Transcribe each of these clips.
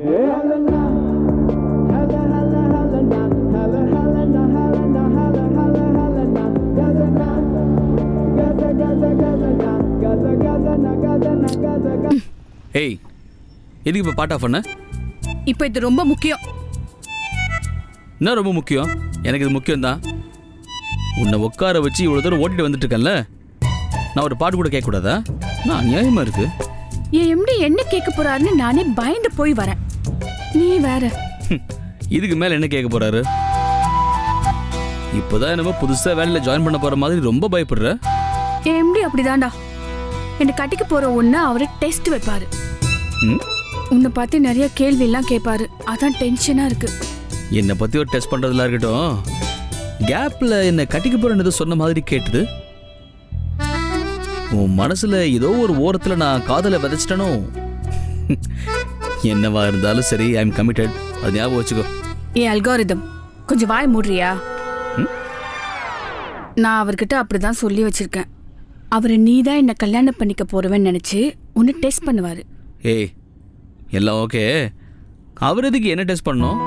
ஏய், எதுக்கு இப்போ பாட் ஆஃப் பண்ண? இப்போ இது ரொம்ப முக்கியம். என்ன ரொம்ப முக்கியம்? எனக்கு இது முக்கியம்தான். உன்னை உட்கார வச்சு இவ்வளோ தூரம் ஓட்டிட்டு வந்துட்டு இருக்கேன்ல, நான் ஒரு பாட்டு கூட கேட்கக்கூடாதா? நான் அநியாயமா இருக்கு. என் எம்டி என்ன கேட்க போறாருன்னு நானே பயந்து போய் வரேன். நீ வேற. இதுக்கு மேலே என்ன கேட்க போறாரு? இப்போதான் என்னமோ புதுசாக வேலையில் ஜாயின் பண்ண போகிற மாதிரி ரொம்ப பயப்படுற. என் எம்டி அப்படிதான்டா. என்னை கட்டிக்க போற ஒன்று அவரை டெஸ்ட் வைப்பாரு. உன்னை பார்த்து நிறைய கேள்வி எல்லாம் கேட்பாரு. அதான் டென்ஷனா இருக்கு. என்னை பற்றி ஒரு டெஸ்ட் பண்ணுறதுலாம் இருக்கட்டும், கேப்பில் என்னை கட்டிக்க போகிறேன்னு சொன்ன மாதிரி கேட்டுது. உன் மனசில் ஏதோ ஒரு ஓரத்தில் நான் காதலை விதைச்சிட்டனோ? என்னவா இருந்தாலும் சரி, ஐ எம் கமிட்டட். அது ஞாபகம் வச்சுக்கோ. ஏன் அல்காரிதம், கொஞ்சம் வாய் மூடுறியா? நான் அவர்கிட்ட அப்படிதான் சொல்லி வச்சிருக்கேன். அவரை நீ தான் என்னை கல்யாணம் பண்ணிக்க போறவன்னு நினைச்சு உன்னை டெஸ்ட் பண்ணுவாரு. ஏய், எல்லாம் ஓகே. அவர் எதுக்கு என்ன டெஸ்ட் பண்ணோம்?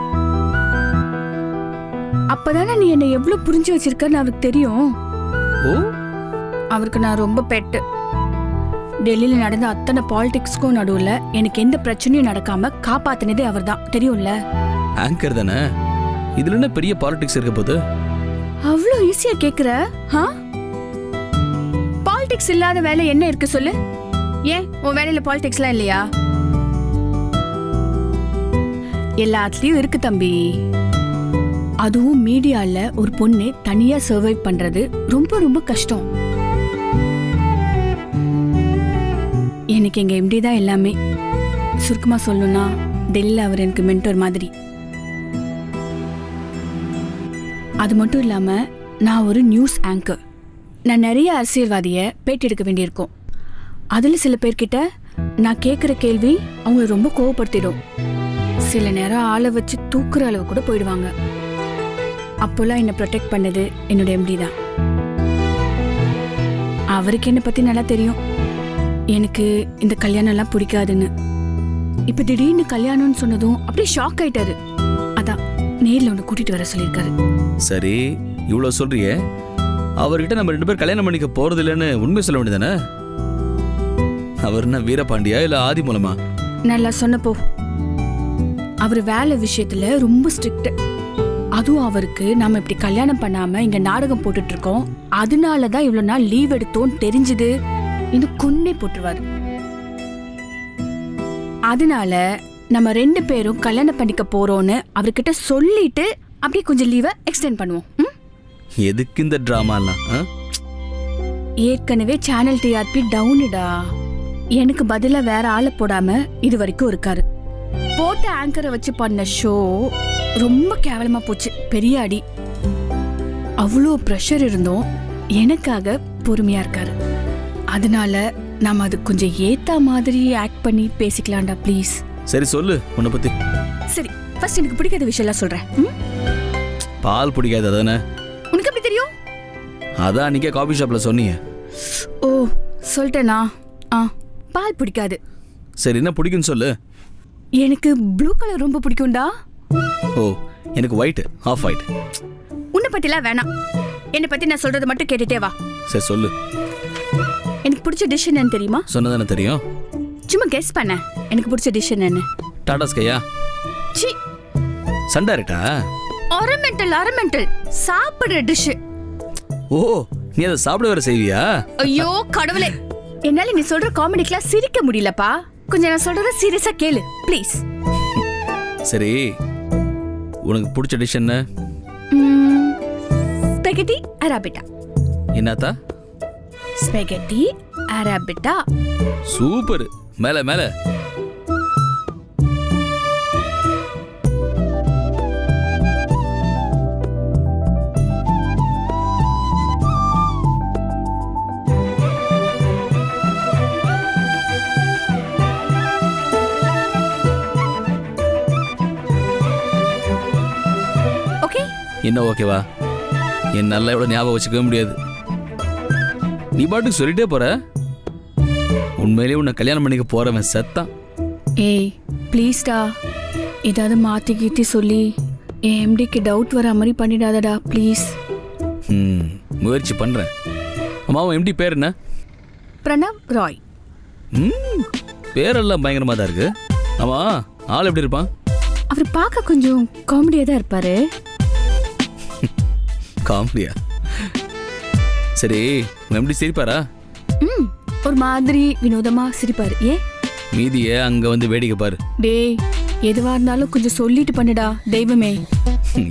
அப்பதானே நீ என்னை எவ்வளவு புரிஞ்சு வச்சிருக்கன்னு அவருக்கு தெரியும். ஓ, அவருக்கு நான் ரொம்ப பெட்டு. டெல்லியில நடந்த அத்தனை பாலிடிக்ஸ்க்கும் நடுவுல எனக்கு எந்த பிரச்சனையும் நடக்காம காப்பாத்தினதே அவர் தான், தெரியும்ல? ஆங்கர் தானே, இதுல என்ன பெரிய பாலிடிக்ஸ் இருக்க போது? அவ்வளோ ஈஸியா கேக்குற? பாலிடிக்ஸ் இல்லாத வேலை என்ன இருக்கு சொல்லு? ஏன் உன் வேலையில பாலிடிக்ஸ்லாம் இல்லையா? எல்லாத்துலயும் இருக்கு தம்பி. அதுவும் மீடியால ஒரு பொண்ணு தனியா சர்வை பண்றது ரொம்ப ரொம்ப கஷ்டம். எனக்கு எங்க எம்டி தான் எல்லாமே. சுருக்கமா சொல்லணும்னா டெல்லியில் அவர் எனக்கு மென்டர் மாதிரி. அது மட்டும் இல்லாம நான் ஒரு நியூஸ் ஆங்கர். நான் நிறைய அரசியல்வாதியை பேட்டி எடுக்க வேண்டியிருக்கும். அதுல சில பேர்கிட்ட நான் கேட்குற கேள்வி அவங்க ரொம்ப கோவப்படுத்திடும். சில நேரம் ஆளை வச்சு தூக்குற அளவு கூட போயிடுவாங்க. அப்போல்லாம் என்னை ப்ரொடெக்ட் பண்ணது என்னோட எம்டி தான். அவருக்கு என்னை பத்தி நல்லா தெரியும். எனக்கு இந்த கல்யாணம் எல்லாம் பிடிக்காதுன்னு. இப்ப திடீர்னு கல்யாணம்னு சொன்னதும் அப்படியே ஷாக் ஆயிட்டாரு. அதான் நேர்ல ஒன்று கூட்டிட்டு வர சொல்லியிருக்காரு. சரி, இவ்வளோ சொல்றியே, அவர்கிட்ட நம்ம 2 பேர் கல்யாணம் பண்ணிக்க போறது இல்லைன்னு உண்மை சொல்ல வேண்டியதானே? அவர் என்ன வீரபாண்டியா இல்ல ஆதி மூலமா? நல்லா சொன்னப்போ. அவர் வேலை விஷயத்துல ரொம்ப ஸ்ட்ரிக்ட். அதுவும் அவருக்கு நாம இப்படி கல்யாணம் பண்ணாம இங்க நாடகம் போட்டுட்டு இருக்கோம், அதனாலதான் இவ்வளவு நாள் லீவ் எடுத்தோன்னு தெரிஞ்சது இன்னும் கொன்னே போட்டுருவாரு. அதனால நம்ம 2 பேரும் கல்யாணம் பண்ணிக்க போறோம்னு அவர்கிட்ட சொல்லிட்டு அப்படியே கொஞ்சம் லீவை எக்ஸ்டெண்ட் பண்ணுவோம். எதுக்கு இந்த டிராமாலாம்? ஏற்கனவே சேனல் டிஆர்பி டவுனுடா. எனக்கு பதிலா வேற ஆளை போடாம இது வரைக்கும் இருக்காரு. போட்ட ஆங்கரை வச்சு பண்ண ஷோ ரொம்ப கேவலமா போச்சு. பெரிய அடி. அவ்வளோ ப்ரெஷர் இருந்தோம் எனக்காக பொறுமையா இருக்காரு. அதனால நாம அது கொஞ்சம் ஏத்தா மாதிரி ஆக்ட் பண்ணி பேசிக்கலாம்டா ப்ளீஸ். சரி சொல்லு உன்னை பத்தி. சரி, ஃபர்ஸ்ட் எனக்கு பிடிக்காத விஷயம்லாம் சொல்றேன். பால் பிடிக்காது அதானே? உனக்கு எப்படி தெரியும்? அதான் அன்னைக்கே காபி ஷாப்ல சொன்னீங்க. ஓ, சொல்லிட்டேனா? பால் பிடிக்காது. சரி, என்ன பிடிக்குன்னு சொல்லு. எனக்கு ப்ளூ கலர் ரொம்ப பிடிக்கும்டா. ஓ, எனக்கு ஒயிட், ஆஃப் ஒயிட். உன்னை பத்திலாம் வேணாம். என்னை பத்தி நான் சொல்றது மட்டும் கேட்டுட்டே வா. சரி சொல்லு. எனக்கு பிடிச்ச டிஷ் என்னன்னு தெரியுமா? சொன்னதானே தெரியும். சும்மா கெஸ் பண்ண. எனக்கு பிடிச்ச டிஷ் என்னன்னு? டாடா ஸ்கையா? சி, சண்டாரிட்டா? அரமெண்டல் சாப்பிடுற டிஷ். ஓ, நீ அதை சாப்பிட வேற செய்வியா? ஐயோ கடவுளே, என்னால நீ சொல்ற காமெடிக்கெல்லாம் சிரிக்க முடியலப்பா. கொஞ்சம் நான் சொல்றத சீரியஸா கேளு ப்ளீஸ். சரி, உனக்கு பிடிச்ச டிஷ் என்ன? ஸ்பெகட்டி அரபிட்டா. என்னத்தா? ஸ்பெகட்டி அரபிட்டா. சூப்பர், மேல மேல. என்ன ஓகேவா? என் நல்லா எவ்வளோ ஞாபகம் வச்சுக்கவே முடியாது. நீ பாட்டுக்கு சொல்லிட்டே போற. உண்மையிலேயே உன்னை கல்யாணம் பண்ணிக்க போறவன் செத்தான். ஏய் ப்ளீஸ்டா, ஏதாவது மாற்றி கீத்தி சொல்லி என் எம்டிக்கு டவுட் வர மாதிரி பண்ணிடாதடா ப்ளீஸ். முயற்சி பண்ணுறேன். அம்மாவும் எம்டி பேர் என்ன? பிரணவ் ராய். பேரெல்லாம் பயங்கரமாக தான் இருக்கு. ஆமாம், ஆள் எப்படி இருப்பான்? அவர் பார்க்க கொஞ்சம் காமெடியாக தான் இருப்பாரு. காமெடியா? சரி, எம்டி சிரிப்பாரா? ஒரு மாதிரி வினோதமா சிரிப்பாரு. ஏன் மீதியை அங்கே வந்து வேடிக்கை பாரு. டேய், எதுவா இருந்தாலும் கொஞ்சம் சொல்லிட்டு பண்ணுடா தெய்வமே.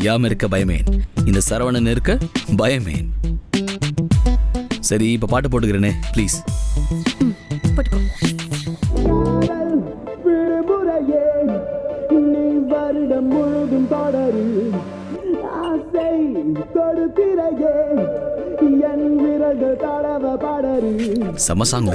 யாம இருக்க பயமேன், இந்த சரவணன் இருக்க பயமேன். சரி, இப்போ பாட்டு போட்டுக்கிறேனே ப்ளீஸ். போட்டுக்கோ. சமசாங்க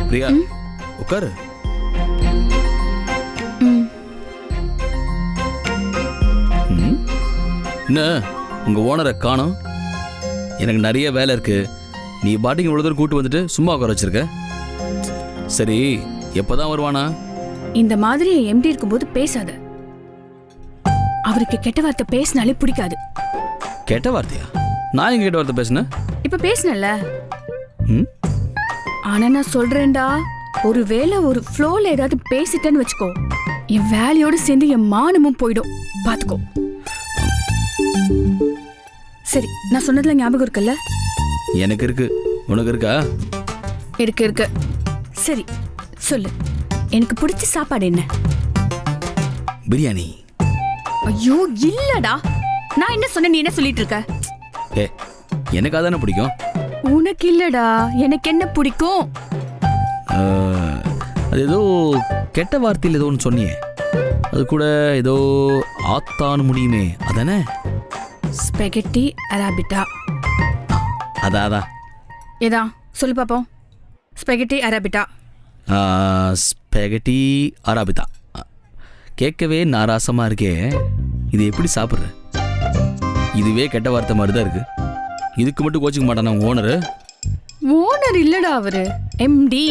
பிரியா, உட்காரு. என்ன உங்க ஓனரை காணோம்? எனக்கு நிறைய வேலை இருக்கு. நீ பாட்டிங்க இவ்வளோ தூரம் கூட்டு வந்துட்டு சும்மா உட்கார வச்சிருக்க. சரி, எப்போதான் வருவானா? இந்த மாதிரி எம்டி இருக்கும்போது பேசாத. அவருக்கு கெட்ட வார்த்தை பேசினாலே பிடிக்காது. கெட்ட வார்த்தையா? நான் எங்க கெட்ட வார்த்தை பேசுனேன்? இப்ப பேசினல. ஆனா நான் சொல்றேன்டா, ஒருவேளை ஒரு ஃப்ளோல ஏதாவது பேசிட்டேன்னு வச்சுக்கோ, என் வேலையோட சேர்ந்து என் மானமும் போயிடும். பாத்துக்கோ. சரி, நான் சொன்னதுல ஞாபகம் இருக்குல்ல? எனக்கு இருக்கு. உனக்கு இருக்கா? இருக்கு இருக்கு. சரி சொல்லு, எனக்கு பிடிச்ச சாப்பாடு என்ன? பிரியாணி. ஐயோ இல்லடா, நான் என்ன சொன்ன, நீ என்ன சொல்லிட்டு இருக்க? ஏ, எனக்கு அதானே பிடிக்கும். உனக்கு இல்லடா, எனக்கு என்ன பிடிக்கும்? அது ஏதோ கெட்ட வார்த்தையில் ஏதோ ஒன்று சொன்னியே, அது கூட ஏதோ ஆத்தான்னு முடியுமே, அதானே? ஸ்பெகட்டி அரபிட்டா. அதான். ஏதா சொல்லு பாப்போம். ஸ்பெகட்டி அரபிட்டா. ஸ்பெகட்டி அரபிட்டா கேட்கவே நாராசமாக இருக்கே. இது எப்படி சாப்பிட்ற? இதுவே கெட்ட வார்த்தை மாதிரி தான் இருக்கு. இதுக்கு மட்டும் கோச்சிக்க மாட்டானா ஓனரு? ஓனர் இல்லடா, அவரு எம்டி.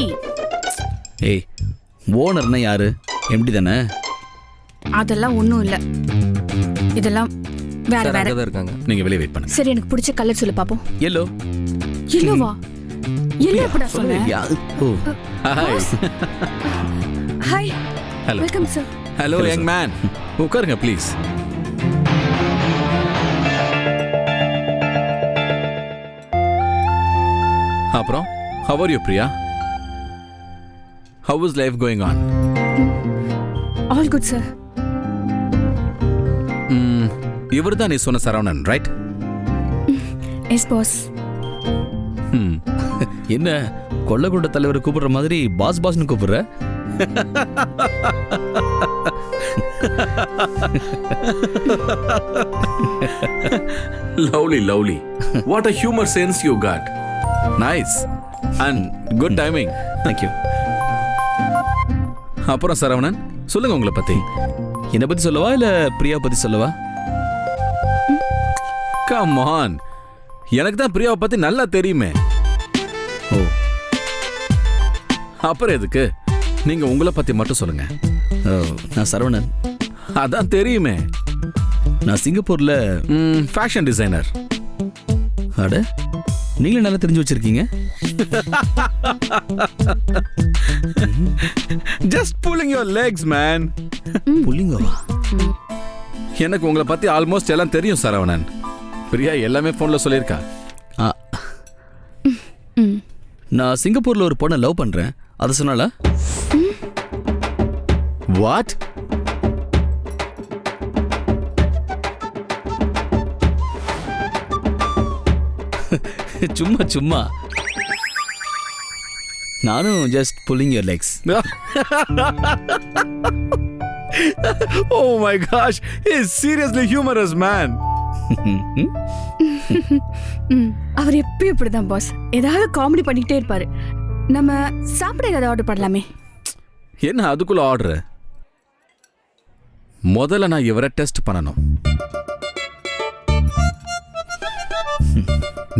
ஏய், ஓனர்னா யாரு? எம்டி தானே? அதெல்லாம் ஒன்றும் இல்லை, இதெல்லாம் வேற வேற இருக்காங்க. நீங்க வெளியே வெயிட் பண்ணுங்க. சரி, எனக்கு பிடிச்ச கலர் சொல்லு பாப்போம். எல்லோ. எல்லோவா? எல்லோ எப்படா சொன்னேன்? Oh hi. Hi. Hello. Welcome sir. Hello young man, உட்காருங்க ப்ளீஸ். அப்புறம் how are you Priya? How is life going on? All good sir. இவர் தான் நீ சொன்ன சரவணன், ரைட்? S pass. என்ன கொள்ளக்கூட தலைவரை கூப்பிடுற மாதிரி பாஸ் பாஸ்னு கூப்பிடுற? Lovely, lovely. What a humor sense you got. Nice and good timing. Thank you. அப்புறம் சரவணன், சொல்லுங்க உங்களை பத்தி. என்னை பத்தி சொல்லவா இல்ல பிரியா பத்தி சொல்லவா? Come on, எனக்கு தான் பிரியாவை பத்தி நல்லா தெரியுமே. ஓ, அப்புறம் எதுக்கு? நீங்க உங்களை பத்தி மட்டும் சொல்லுங்க. நான் சரவணன். அதான் தெரியுமே. நான் சிங்கப்பூர்ல ஃபேஷன் டிசைனர். அட, நீங்களும் நல்லா தெரிஞ்சு வச்சிருக்கீங்க. Just pulling your legs, man. புள்ளிங்கவா? எனக்கு உங்களை பத்தி ஆல்மோஸ்ட் எல்லாம் தெரியும் சரவணன். பிரியா எல்லாமே போன்ல சொல்லியிருக்கா. நான் சிங்கப்பூர்ல ஒரு பொண்ணை லவ் பண்றேன், அதை சொன்னால? What? சும்மா சும்மா, நானும் just pulling your legs. Oh my gosh, he is seriously humorous, man. அவர் எப்பயும் இப்படிதான் பாஸ், ஏதாவது காமெடி பண்ணிக்கிட்டே இருப்பாரு. நம்ம சாப்பிட ஏதாவது ஆர்டர் பண்ணலாமே? என்ன அதுக்குள்ள ஆர்டர்? முதல்ல நான் இவரை டெஸ்ட் பண்ணணும்.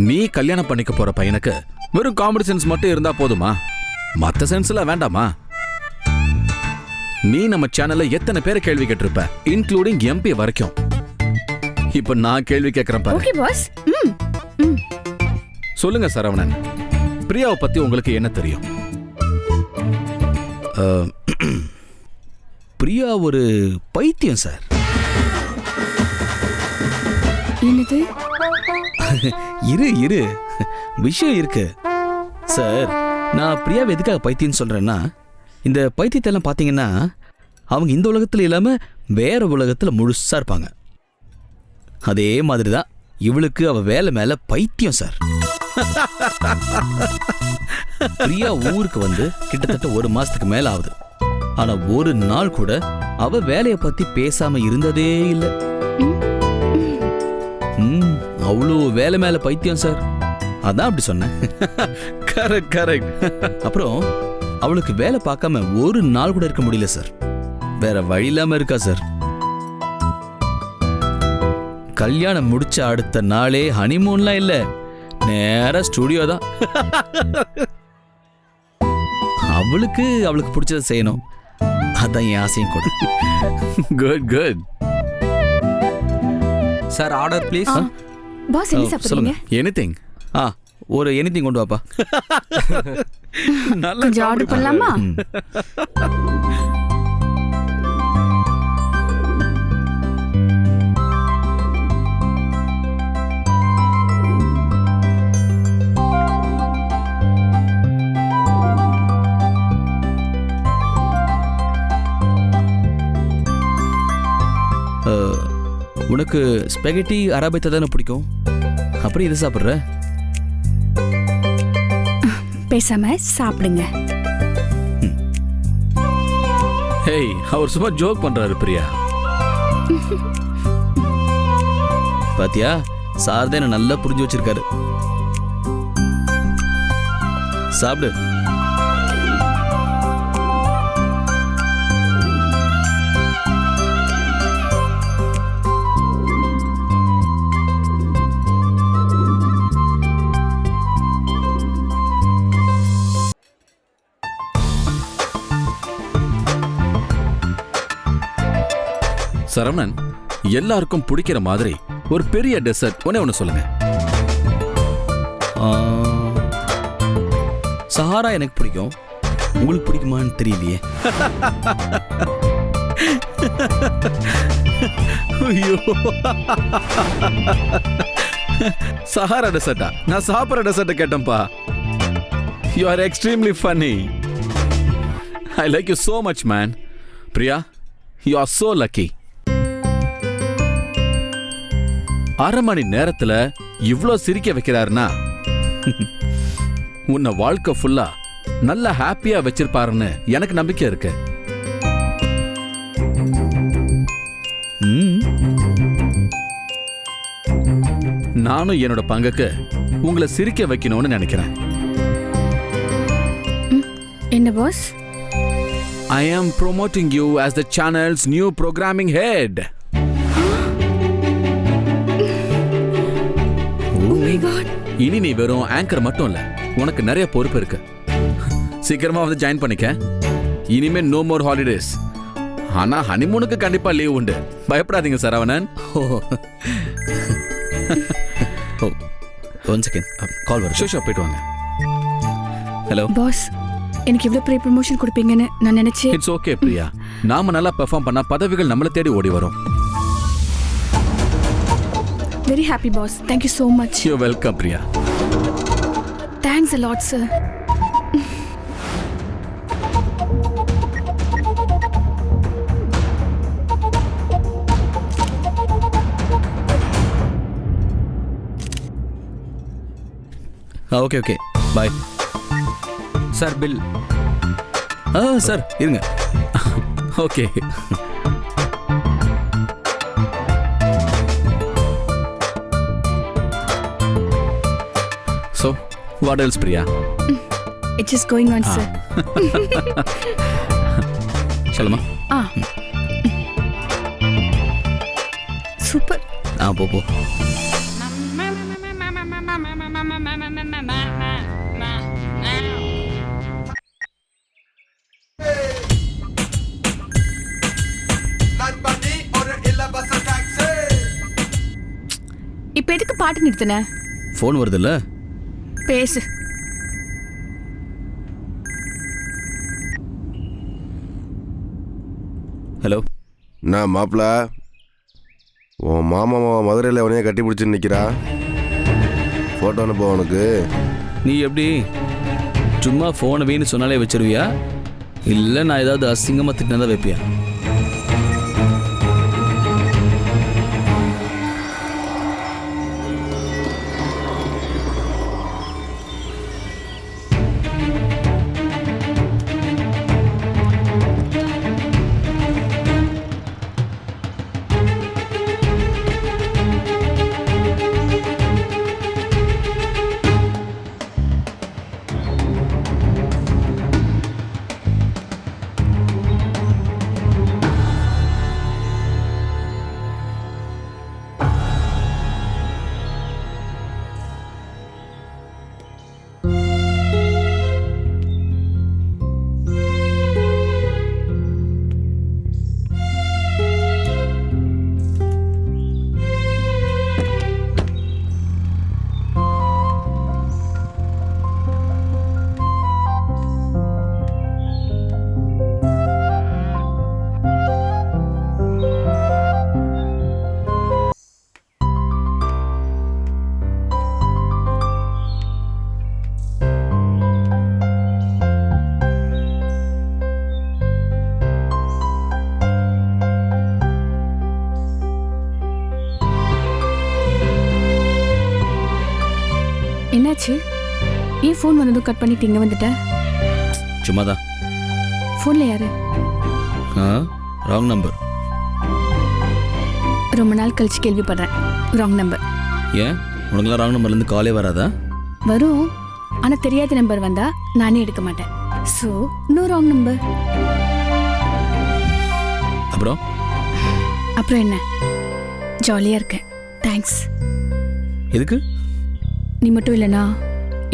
நீ கல்யாணம் பண்ணிக்க போற பையனுக்கு வெறும் காமெடி சென்ஸ் மட்டும் இருந்தா போதுமா? மத்த சென்ஸ் எல்லாம் வேண்டாமா? நீ நம்ம சேனல்ல எத்தனை பேரை கேள்வி கேட்டிருப்ப, இன்க்ளூடிங் எம்பி வரைக்கும். இப்ப நான் கேள்வி கேட்கிறேன் பாரு. Okay boss. சொல்லுங்க சரவணன், பிரியாவை பத்தி உங்களுக்கு என்ன தெரியும்? பிரியா ஒரு பைத்தியம் சார். என்னது? இரு இரு, விஷயம் இருக்கு சார். நான் பிரியாவை எதுக்காக பைத்தியம்னு சொல்றேன்னா, இந்த பைத்தியத்தை எல்லாம் பார்த்தீங்கன்னா அவங்க இந்த உலகத்தில் இல்லாமல் வேற உலகத்தில் முழுசா இருப்பாங்க. அதே மாதிரி தான் இவளுக்கு அவ வேலை மேல பைத்தியம் சார். பிரியா ஊருக்கு வந்து கிட்டத்தட்ட 1 மாசத்துக்கு மேல ஆகுது. ஆனா ஒரு நாள் கூட அவ வேலையை பத்தி பேசாம இருந்ததே இல்லை. அவ்வளோ வேலை மேல பைத்தியம் சார். அதான் அப்படி சொன்னேன். Correct correct. அப்புறம் அவளுக்கு வேலை பார்க்காம ஒரு நாள் கூட இருக்க முடியல சார். வேற வழி இல்லாம இருக்கா சார். கல்யாணம் முடிச்ச அடுத்த நாளே ஹனிமூன்லாம் இல்ல, நேரா ஸ்டுடியோ தான். அவளுக்கு பிடிச்சதை செய்யணும், அதான் என் ஆசையும் கூட. Good good. Sir order please. Boss என்ன சாப்பிடுறீங்க? எனிதிங். ஒரு எனிதிங் கொண்டு வாப்பா. நல்லா கொஞ்சம் ஆர்டர் பண்ணலாமா? உனக்கு ஸ்பெகட்டி அரபைத்தை தானே பிடிக்கும், அப்புறம் இது சாப்பிட்ற? பேசாம சாப்பிடுங்க. ஹேய், அவர் சும்மா ஜோக் பண்றாரு பிரியா. பாத்தியா, சார் தான் என்ன நல்லா புரிஞ்சு வச்சிருக்காரு. சாப்பிடு. சரவணன், எல்லாருக்கும் பிடிக்கிற மாதிரி ஒரு பெரிய டெசர்ட் ஒண்ணு சொல்லுங்க. சஹாரா எனக்கு பிடிக்கும், உங்களுக்கு பிடிக்குமான்னு தெரியலையே. ஐயோ, சஹாரா டெசர்ட்டா? நான் சாப்பிட்ற டெசர்ட்டை கேட்டேன்ப்பா. You are extremely funny. I like you so much man. Priya, you are so lucky. 1/2 மணி நேரத்துல இவ்ளோ சிரிக்க வைக்கிறாருன்னா உன்னை வாழ்க்கை ஃபுல்லா நல்ல ஹாப்பியா வச்சிருப்பாருன்னு எனக்கு நம்பிக்கை இருக்கு. நானும் என்னோட பங்குக்கு உங்களை சிரிக்க வைக்கணும்னு நினைக்கிறேன். என்ன pass? I am promoting you as the channel's new programming head. Oh my god. இனி நீ வெறும் ஆங்கர் மட்டும் இல்ல, உனக்கு நிறைய பொறுப்பு இருக்கு. சீக்கிரமா வந்து ஜாயின் பண்ணிக்க. இனிமே நோ மோர் ஹாலிடேஸ். ஆனா ஹனிமூனுக்கு கண்டிப்பா லீவ் உண்டு, பயப்படாதீங்க சரவணன். ஒன் செகண்ட், கால் வரும். ஷோஷா போயிட்டு வாங்க. ஹலோ பாஸ், எனக்கு இவ்வளவு பெரிய ப்ரமோஷன் கொடுப்பீங்கன்னு நான் நினைச்சேன். இட்ஸ் ஓகே பிரியா, நாம நல்லா பெர்ஃபார்ம் பண்ணா பதவிகள் நம்மள தேடி ஓடி வரும். Very happy boss, thank you so much. You welcome Priya. Thanks a lot sir. Okay okay, bye. Sir bill. Sir இருங்க. Okay. What else Priya? It's is going on sir. சொல்லுமா. சூப்பர். போ. இப்ப எதுக்கு பாட்டு நிறுத்தின? ஃபோன் வருதுல்ல, பேசு. ஹலோ. நான் மாப்பிள்ள, உன் மாமா மதுரையில் உனையே கட்டி பிடிச்சி நிற்கிறா. ஃபோட்டோ அனுப்ப உனக்கு. நீ எப்படி சும்மா ஃபோனை வீணு சொன்னாலே வச்சிருவியா, இல்லை நான் ஏதாவது அசிங்கமாக திட்டினதான் வைப்பியா? என்னாச்சு? ஏன் ஃபோன் வந்ததும் கட் பண்ணிட்டு இங்க வந்துட்ட? சும்மாதான். ஃபோன்ல யாரு? Wrong number. ரொம்ப நாள் கழிச்சு கேள்விப்படுறேன். Wrong number. ஏன் உனக்குலாம் ராங் நம்பர்லேருந்து காலே வராதா? வரும், ஆனா தெரியாத நம்பர் வந்தா நானே எடுக்க மாட்டேன். So no wrong number. அப்புறம் என்ன, ஜாலியா இருக்கேன். தேங்க்ஸ். எதுக்கு? நீ மட்டும் இல்லைனா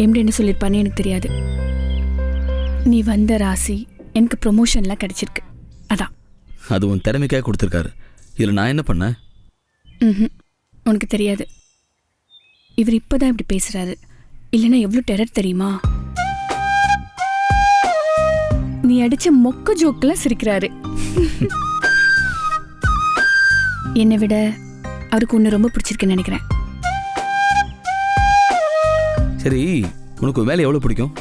எப்படி என்ன சொல்லியிருப்பான்னு எனக்கு தெரியாது. நீ வந்த ராசி எனக்கு ப்ரொமோஷன்லாம் கிடைச்சிருக்கு, அதான். அது உன் திறமைக்காக கொடுத்துருக்காரு. இதில் நான் என்ன பண்ணேன்? உனக்கு தெரியாது. இவர் இப்போதான் இப்படி பேசுறாரு, இல்லைன்னா எவ்வளோ டெரர் தெரியுமா? நீ அடிச்ச மொக்க ஜோக்கெல்லாம் சிரிக்கிறாரு. என்னை விட அவருக்கு ஒன்று ரொம்ப பிடிச்சிருக்குன்னு நினைக்கிறேன். சரி, உனக்கு வேலை எவ்வளோ பிடிக்கும்?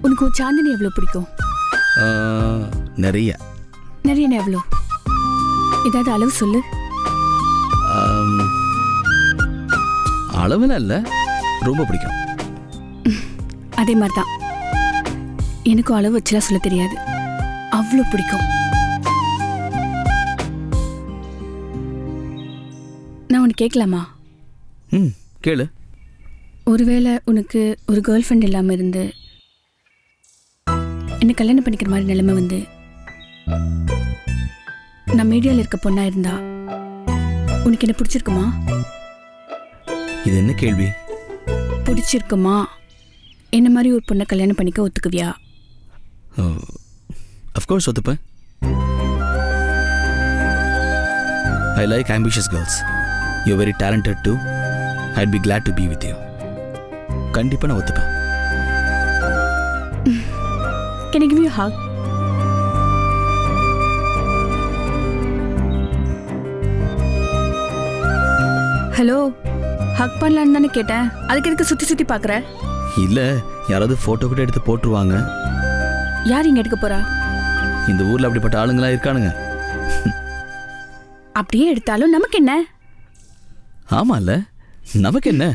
உனக்கு சாந்தினி எவ்வளோ பிடிக்கும்? நிறைய. நிறைய எவ்வளோ? ஏதாவது அளவு சொல்லு. அளவுலாம் இல்லை, ரொம்ப பிடிக்கும். அதே மாதிரி தான் எனக்கும் அளவு வச்சுலாம் சொல்ல தெரியாது, அவ்வளோ பிடிக்கும். நான் உனக்கு கேட்கலாமா? கேளு. ஒருவேளை உனக்கு ஒரு கேர்ள் ஃப்ரெண்ட் இல்லாமல் இருந்து என்ன கல்யாணம் பண்ணிக்கிற மாதிரி நிலைமை வந்து நான் மீடியாவில் இருக்க பொண்ணா இருந்தா உனக்கு என்ன பிடிச்சிருக்குமா? இது என்ன கேள்வி? பிடிச்சிருக்குமா? என்ன மாதிரி ஒரு பொண்ணை கல்யாணம் பண்ணிக்க ஒத்துக்குவியா? அஃப்கோர்ஸ் ஒத்துப்பேன். I like ambitious girls. You very talented too. I'd be glad to be with you. கண்டிப்பாக நான் ஒத்துப்பேன். Can I give you a hug? Hello, hug பண்ணலான்னு தானே கேட்டேன், அதுக்கு எதுக்கு சுற்றி சுற்றி பார்க்குற? இல்லை, யாராவது ஃபோட்டோ கூட எடுத்து போட்டுருவாங்க. யார் இங்கே எடுக்க போறா? இந்த ஊரில் அப்படிப்பட்ட ஆளுங்களாம் இருக்கானுங்க. அப்படியே எடுத்தாலும் நமக்கு என்ன? ஆமாம்ல, நமக்கு என்ன?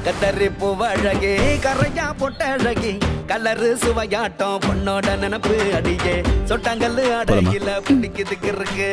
கட்டரி பூவழகே கரையா பொட்டழகே கலரு சுவையாட்டம் பொண்ணோட நினப்பு அடியே சொட்டாங்கல்லு அடகில பிடிக்குதுக்கு இருக்கு.